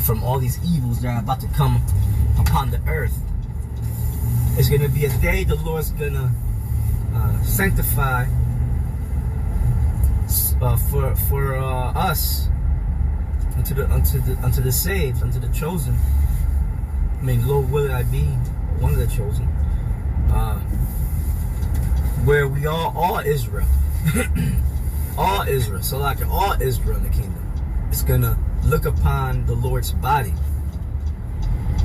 from all these evils that are about to come upon the earth. It's going to be a day the Lord's going to sanctify for us unto the saved, unto the chosen. I mean, Lord, will I be one of the chosen? Where we are all Israel, all Israel. So like all Israel in the kingdom is gonna look upon the Lord's body.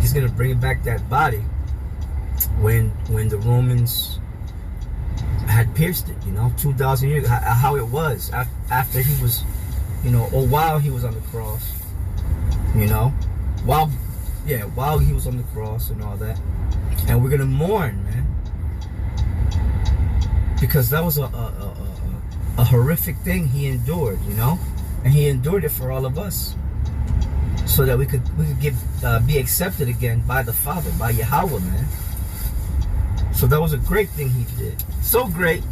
He's gonna bring back that body when the Romans had pierced it, 2,000 years, how it was after he was, or while he was on the cross, while he was on the cross and all that. And we're gonna mourn, man, because that was a horrific thing he endured, and he endured it for all of us, so that we could be accepted again by the Father, by Yahweh, man. So that was a great thing he did. So great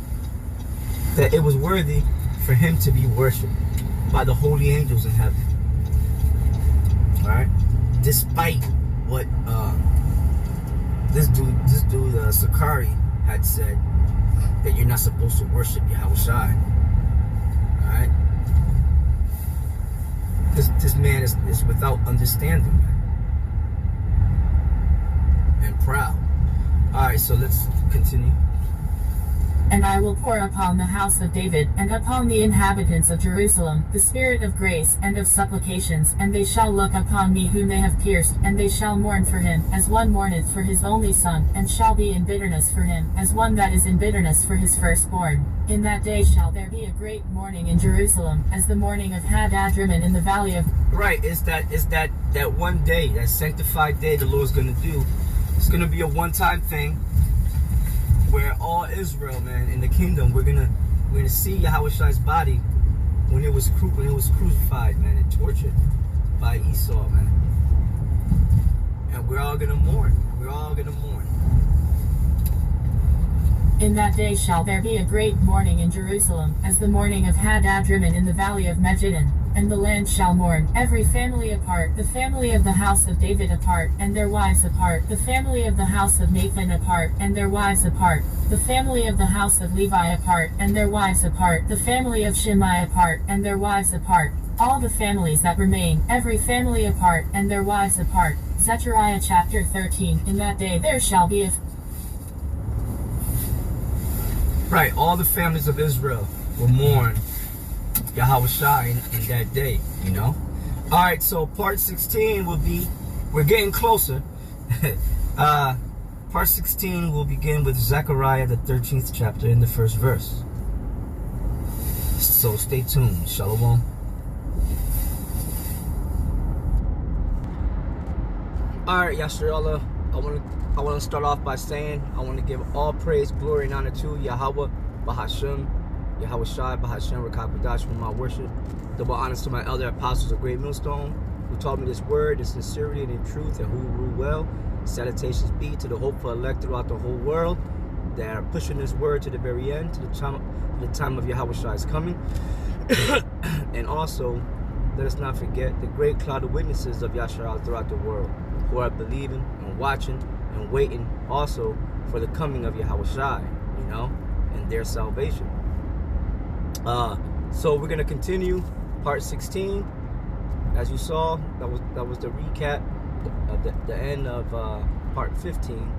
that it was worthy for him to be worshipped by the holy angels in heaven. All right, despite what this dude ZECHARIAH had said, that you're not supposed to worship Yahushua. All right, this man is without understanding, man, and proud. All right, so let's continue. And I will pour upon the house of David, and upon the inhabitants of Jerusalem, the spirit of grace and of supplications, and they shall look upon me whom they have pierced, and they shall mourn for him, as one mourneth for his only son, and shall be in bitterness for him, as one that is in bitterness for his firstborn. In that day shall there be a great mourning in Jerusalem, as the mourning of Hadadrimmon in the valley of... Right, it's that one day, that sanctified day the Lord's going to do. It's going to be a one-time thing, where all Israel, man, in the kingdom, we're gonna see Yahushua's body when it was crucified, man, and tortured by Esau, man. And we're all gonna mourn. We're all gonna mourn. In that day shall there be a great mourning in Jerusalem, as the mourning of Hadadrimmon in the valley of Megiddon. And the land shall mourn, every family apart, the family of the house of David apart, and their wives apart, the family of the house of Nathan apart, and their wives apart, the family of the house of Levi apart, and their wives apart, the family of Shimei apart, and their wives apart, all the families that remain, every family apart, and their wives apart. ZECHARIAH Chapter 13. In that day there shall be a... Right, all the families of Israel will mourn Yahushua in that day, Alright, so part 16 will be, we're getting closer. Part 16 will begin with Zechariah, the 13th chapter, in the first verse. So stay tuned. Shalom. Alright, Yasharallah, I want to start off by saying I want to give all praise, glory, and honor to Yahweh, Bahashem, Yahushua, Bahashem, Rakakadash, for my worship. Double honors to my elder apostles of Great Millstone, who taught me this word in sincerity and in truth, and who rule well. Salutations be to the hopeful elect throughout the whole world that are pushing this word to the very end, to the time of Yahushua's coming. And also, let us not forget the great cloud of witnesses of Yahshua throughout the world, who are believing and watching and waiting also for the coming of Yahushua, and their salvation. So we're gonna continue part 16. As you saw, that was the recap of the end of part 15,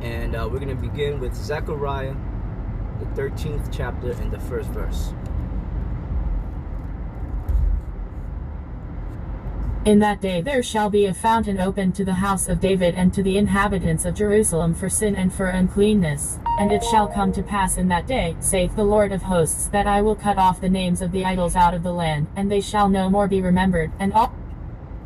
and we're gonna begin with Zechariah, the 13th chapter, and the first verse. In that day there shall be a fountain opened to the house of David and to the inhabitants of Jerusalem for sin and for uncleanness. And it shall come to pass in that day, saith the Lord of hosts, that I will cut off the names of the idols out of the land, and they shall no more be remembered. And all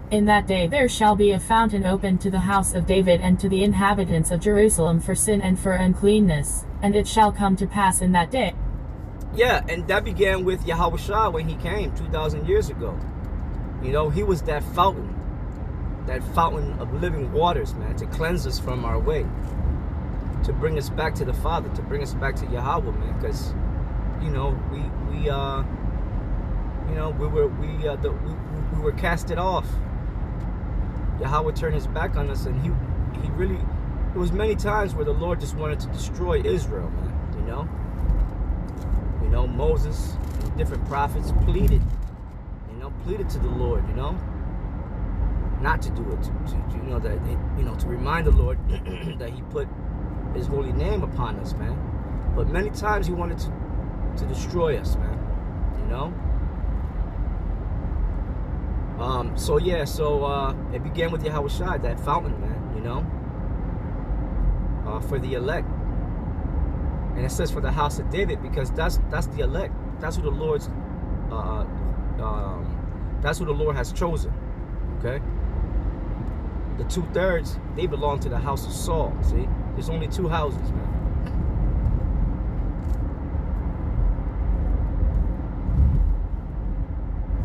in that day there shall be a fountain opened to the house of David and to the inhabitants of Jerusalem for sin and for uncleanness. And it shall come to pass in that day. Yeah, and that began with Yahushua when he came 2,000 years ago. He was that fountain of living waters, man, to cleanse us from our way, to bring us back to the Father, to bring us back to Yahweh, man, because, we were casted off. Yahweh turned his back on us, and he really, there was many times where the Lord just wanted to destroy Israel, man, you know? You know, Moses and different prophets pleaded to the Lord, you know, not to do it, you know, that you know, to remind the Lord that he put his holy name upon us, man. But many times he wanted to destroy us, man, you know. So yeah, it began with Yahweh Shai, that fountain, man, you know, for the elect. And it says for the house of David, because that's the elect. That's who the Lord's that's who the Lord has chosen. Okay? The 2/3, they belong to the house of Saul. See? There's only 2 houses, man.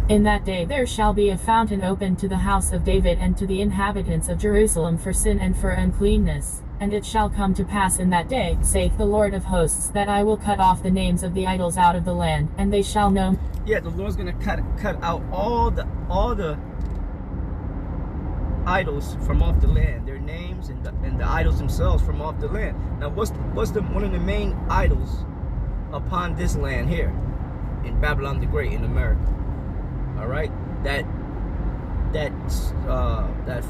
In that day there shall be a fountain opened to the house of David and to the inhabitants of Jerusalem for sin and for uncleanness. And it shall come to pass in that day, saith the Lord of hosts, that I will cut off the names of the idols out of the land, and they shall know. Yeah, the Lord's gonna cut out all the idols from off the land, their names and the idols themselves from off the land. Now, what's one of the main idols upon this land here in Babylon the Great in America? All right, that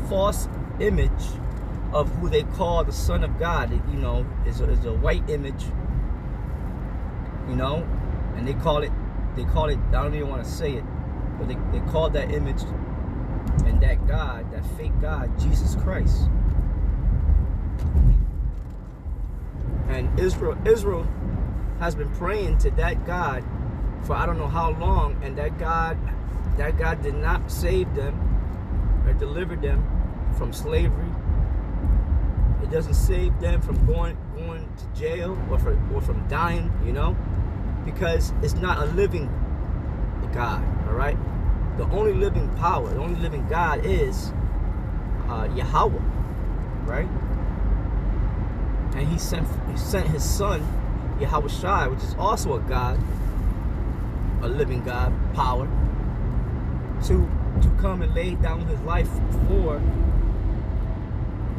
false image of who they call the Son of God, you know, is a white image, you know, and they call it, I don't even want to say it, but they call that image and that God, that fake God, Jesus Christ. And Israel has been praying to that God for I don't know how long, and that God did not save them or deliver them from slavery. It doesn't save them from going to jail or from dying, you know, because it's not a living God. All right, the only living power, the only living God is Yahweh, right? And he sent his son Yahweh Shai, which is also a God, a living God, power, to come and lay down his life for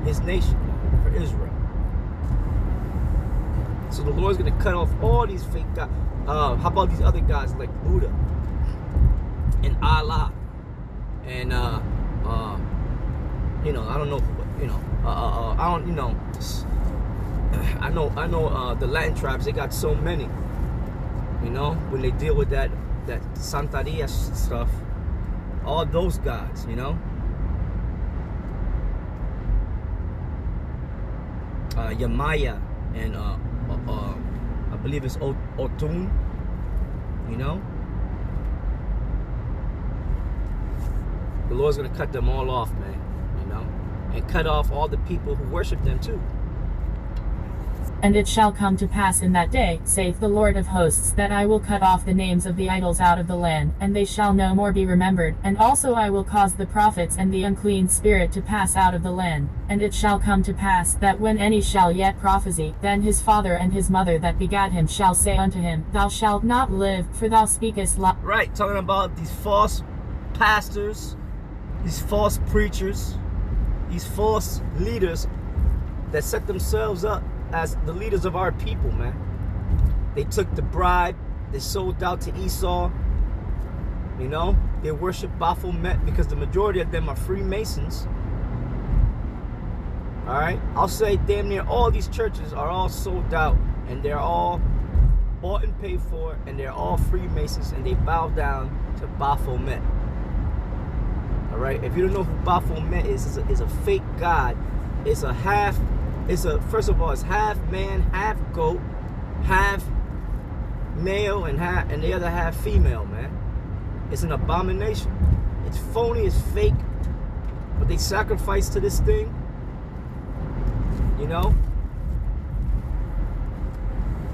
his nation, for Israel. So the Lord's going to cut off all these fake gods. How about these other gods like Buddha and Allah and you know, I don't know, you know, I don't, you know, I know the Latin tribes, they got so many, you know, when they deal with that Santeria stuff, all those gods, you know. Yamaya and I believe it's Otun, you know. The Lord's gonna cut them all off, man, you know, and cut off all the people who worship them too. And it shall come to pass in that day, saith the Lord of hosts, that I will cut off the names of the idols out of the land, and they shall no more be remembered. And also I will cause the prophets and the unclean spirit to pass out of the land. And it shall come to pass, that when any shall yet prophesy, then his father and his mother that begat him shall say unto him, Thou shalt not live, for thou speakest lies. Right, talking about these false pastors, these false preachers, these false leaders that set themselves up as the leaders of our people, man. They took the bribe, they sold out to Esau, you know. They worship Baphomet because the majority of them are Freemasons. All right, I'll say damn near all these churches are all sold out, and they're all bought and paid for, and they're all Freemasons, and they bow down to Baphomet. All right, if you don't know who Baphomet is a fake god. It's a half. First of all, it's half man, half goat, half male, and the other half female, man. It's an abomination. It's phony, it's fake, but they sacrifice to this thing, you know.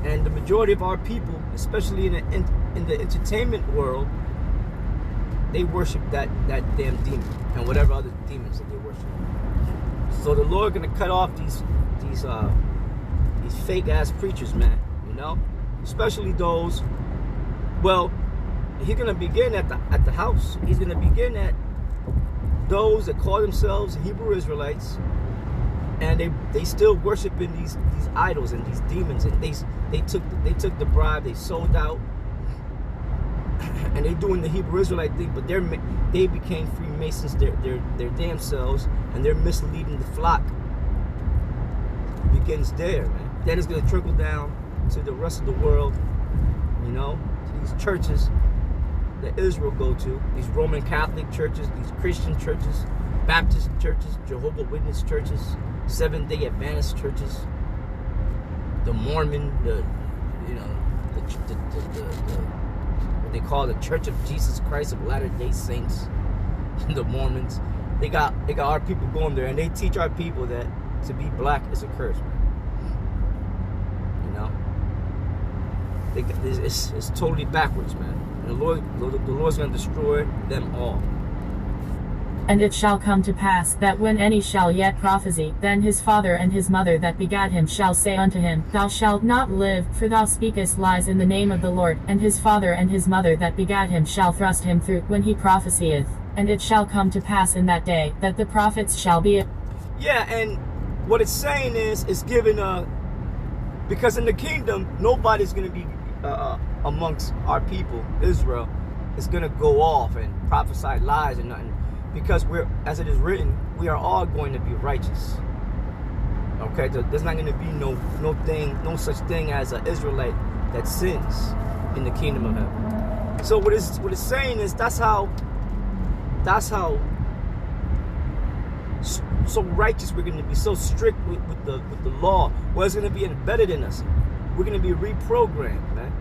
And the majority of our people, especially in the entertainment world, they worship that damn demon and whatever other demons that they worship. So the Lord gonna cut off these fake ass preachers, man, you know, especially those. Well, he's gonna begin at the house. He's gonna begin at those that call themselves Hebrew Israelites, and they still worshiping these idols and these demons, and they took the bribe, they sold out, and they doing the Hebrew Israelite thing, but they became Freemasons their damn selves, and they're misleading the flock. It begins there, man. Then it's gonna trickle down to the rest of the world, you know, to these churches that Israel go to, these Roman Catholic churches, these Christian churches, Baptist churches, Jehovah's Witness churches, Seventh-day Adventist churches, the Mormon, what they call the Church of Jesus Christ of Latter-day Saints, the Mormons. They got our people going there, and they teach our people that to be black is a curse, man. You know, it's totally backwards, man. And the Lord's gonna destroy them all. And it shall come to pass, that when any shall yet prophesy, then his father and his mother that begat him shall say unto him, Thou shalt not live, for thou speakest lies in the name of the Lord. And his father and his mother that begat him shall thrust him through, when he prophesieth. And it shall come to pass in that day, that the prophets shall be... Yeah, and what it's saying is, it's giving because in the kingdom, nobody's going to be amongst our people, Israel, is going to go off and prophesy lies and nothing. Because as it is written, we are all going to be righteous. Okay, there's not going to be no such thing as an Israelite that sins in the kingdom of heaven. So what it's saying is that's how so righteous we're going to be, so strict with the law. Well, it's going to be embedded in us. We're going to be reprogrammed, man.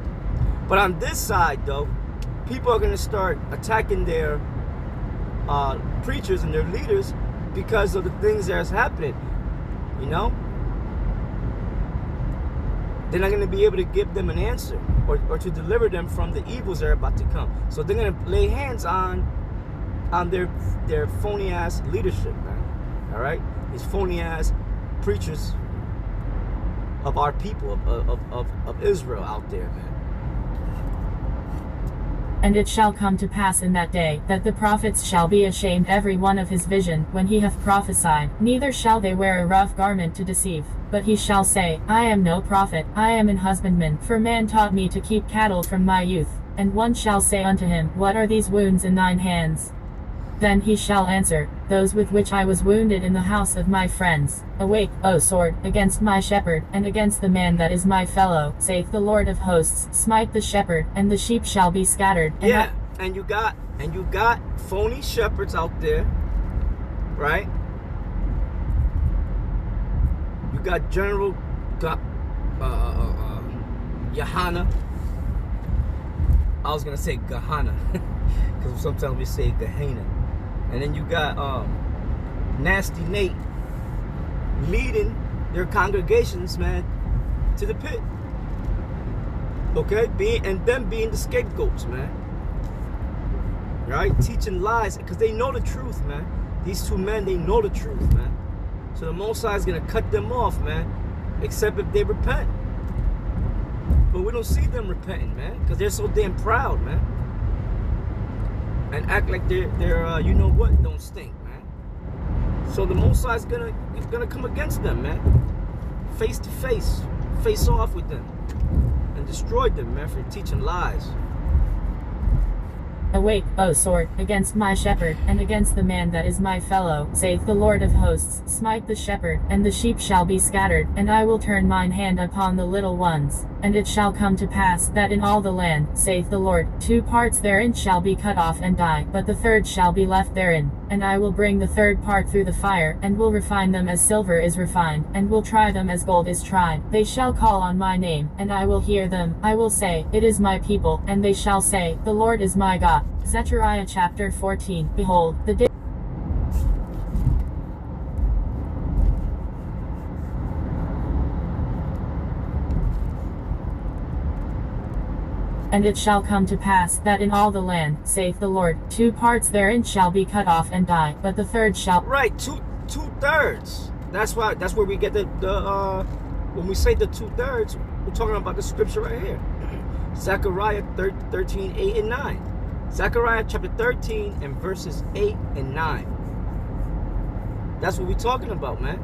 But on this side, though, people are going to start attacking their preachers and their leaders because of the things that's happening. You know, they're not going to be able to give them an answer or to deliver them from the evils that are about to come. So they're going to lay hands on their phony ass leadership, man. All right, these phony ass preachers of our people, of Israel out there, man. And it shall come to pass in that day, that the prophets shall be ashamed every one of his vision, when he hath prophesied. Neither shall they wear a rough garment to deceive. But he shall say, I am no prophet, I am an husbandman, for man taught me to keep cattle from my youth. And one shall say unto him, What are these wounds in thine hands? Then he shall answer, Those with which I was wounded in the house of my friends. Awake, O sword, against my shepherd, and against the man that is my fellow, saith the Lord of hosts. Smite the shepherd, and the sheep shall be scattered. And you got phony shepherds out there, right? You got General Yohana. I was gonna say Gehenna, because sometimes we say Gehenna. And then you got Nasty Nate leading their congregations, man, to the pit. Okay, them being the scapegoats, man. Right, teaching lies because they know the truth, man. These two men, they know the truth, man. So the Most High is gonna cut them off, man, except if they repent. But we don't see them repenting, man, because they're so damn proud, man. And act like they're you know what, don't stink, man. So the Most High is gonna come against them, man, face to face off with them, and destroy them, man, for teaching lies. Awake, O sword, against my shepherd, and against the man that is my fellow, saith the Lord of hosts. Smite the shepherd, and the sheep shall be scattered, and I will turn mine hand upon the little ones. And it shall come to pass, that in all the land, saith the Lord, 2 parts therein shall be cut off and die, but the third shall be left therein. And I will bring the third part through the fire, and will refine them as silver is refined, and will try them as gold is tried. They shall call on my name, and I will hear them. I will say, It is my people, and they shall say, The Lord is my God. ZECHARIAH Chapter 14. Behold, the day... And it shall come to pass, that in all the land, saith the Lord, 2 parts therein shall be cut off and die, but the third shall... Right, two-thirds. That's where we get the when we say the 2/3, we're talking about the scripture right here. Zechariah 13, 8 and 9. Zechariah chapter 13 and verses 8 and 9. That's what we're talking about, man.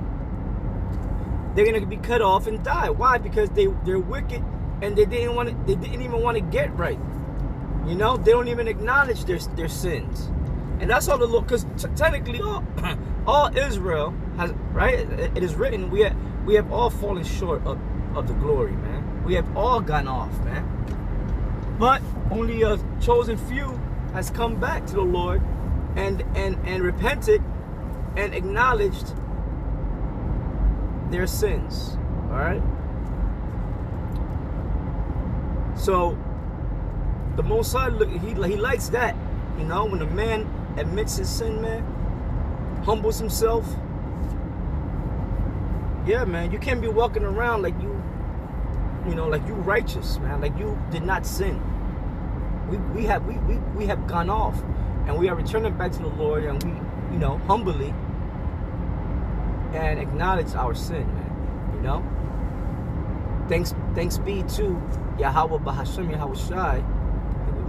They're gonna be cut off and die. Why? Because they're wicked and they didn't even want to get right. You know, they don't even acknowledge their sins. And that's all the Lord, because technically all Israel has, right? It is written, we have all fallen short of the glory, man. We have all gone off, man. But only a chosen few has come back to the Lord and repented and acknowledged their sins. All right. So the Most High, he likes that, you know, when a man admits his sin, man, humbles himself. Yeah, man, you can't be walking around like you know, like you righteous, man, like you did not sin. We have gone off, and we are returning back to the Lord, and we, you know, humbly and acknowledge our sin, man. You know, thanks be to Yahweh Bahashem, Yahweh Shai.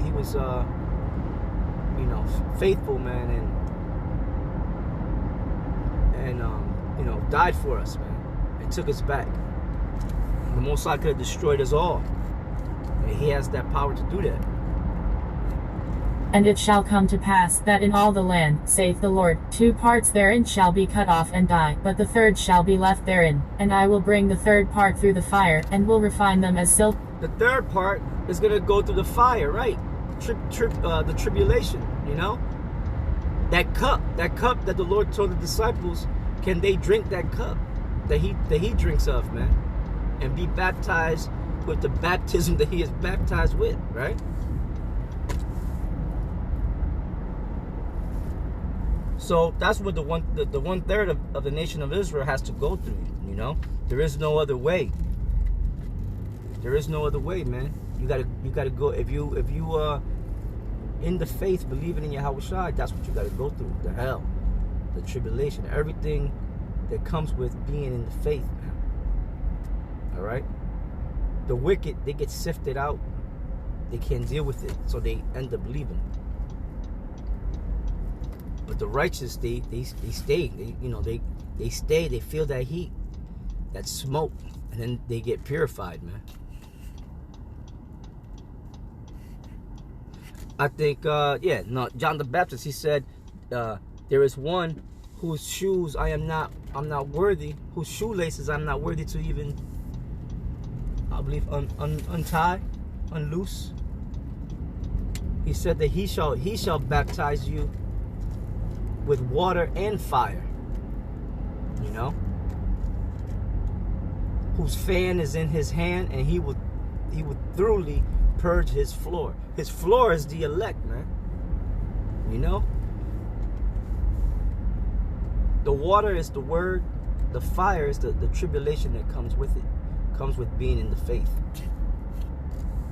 He was you know, faithful, man, and you know, died for us, man, and took us back. The Most High could have destroyed us all, and He has that power to do that. And it shall come to pass, that in all the land, saith the Lord, 2 parts therein shall be cut off and die, but the third shall be left therein. And I will bring the third part through the fire, and will refine them as silver. The third part is going to go through the fire, right? The tribulation, you know? That cup that the Lord told the disciples, can they drink that cup that he drinks of, man? And be baptized with the baptism that He is baptized with, right? So that's what the 1/3 of the nation of Israel has to go through, you know? There is no other way. There is no other way, man. You gotta go. If you in the faith, believing in Yahweh Shai, that's what you gotta go through. The hell, the tribulation, everything that comes with being in the faith, man. All right? The wicked, they get sifted out. They can't deal with it, so they end up leaving. But the righteous, they stay. They stay. They feel that heat, that smoke, and then they get purified, man. I think, John the Baptist, he said, there is one whose shoes I'm not worthy, whose shoelaces I'm not worthy to even, I believe, untie, unloose. He said that he shall baptize you with water and fire, you know, whose fan is in his hand, and he would thoroughly purge his floor. His floor is the elect, man. You know, the water is the word, the fire is the tribulation that comes with it, comes with being in the faith.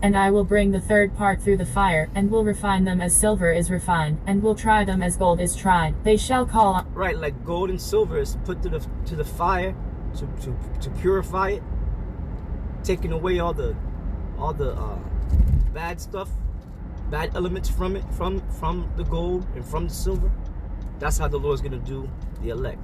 And I will bring the third part through the fire, and will refine them as silver is refined, and will try them as gold is tried. They shall call on... Right, like gold and silver is put to the fire to purify it, taking away all the bad stuff, bad elements from it, from the gold and from the silver. That's how the Lord's gonna do the elect.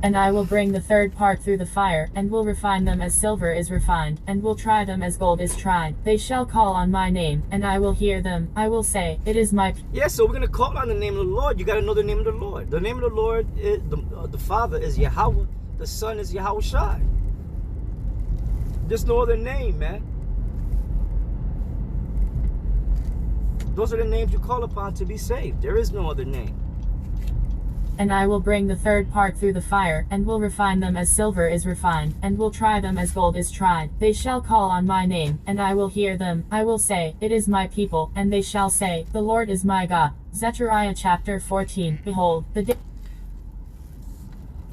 And I will bring the third part through the fire, and will refine them as silver is refined, and will try them as gold is tried. They shall call on my name, and I will hear them. I will say, it is my... Yeah, so we're going to call on the name of the Lord. You got to know the name of the Lord. The name of the Lord, is, the Father is Yahweh. The Son is Yahweh Shai. There's no other name, man. Those are the names you call upon to be saved. There is no other name. And I will bring the third part through the fire, and will refine them as silver is refined, and will try them as gold is tried. They shall call on my name, and I will hear them. I will say, it is my people, and they shall say, the Lord is my God. ZECHARIAH Chapter 14. Behold, the day...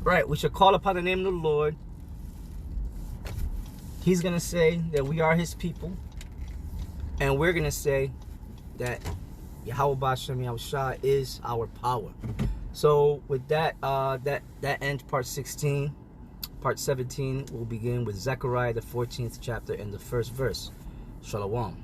Right, we should call upon the name of the Lord. He's going to say that we are His people, and we're going to say that Yahweh B'Hashem Yahweh Shai is our power. So with that, that ends part 16. Part 17 will begin with Zechariah the 14th chapter and the 1st verse. Shalom.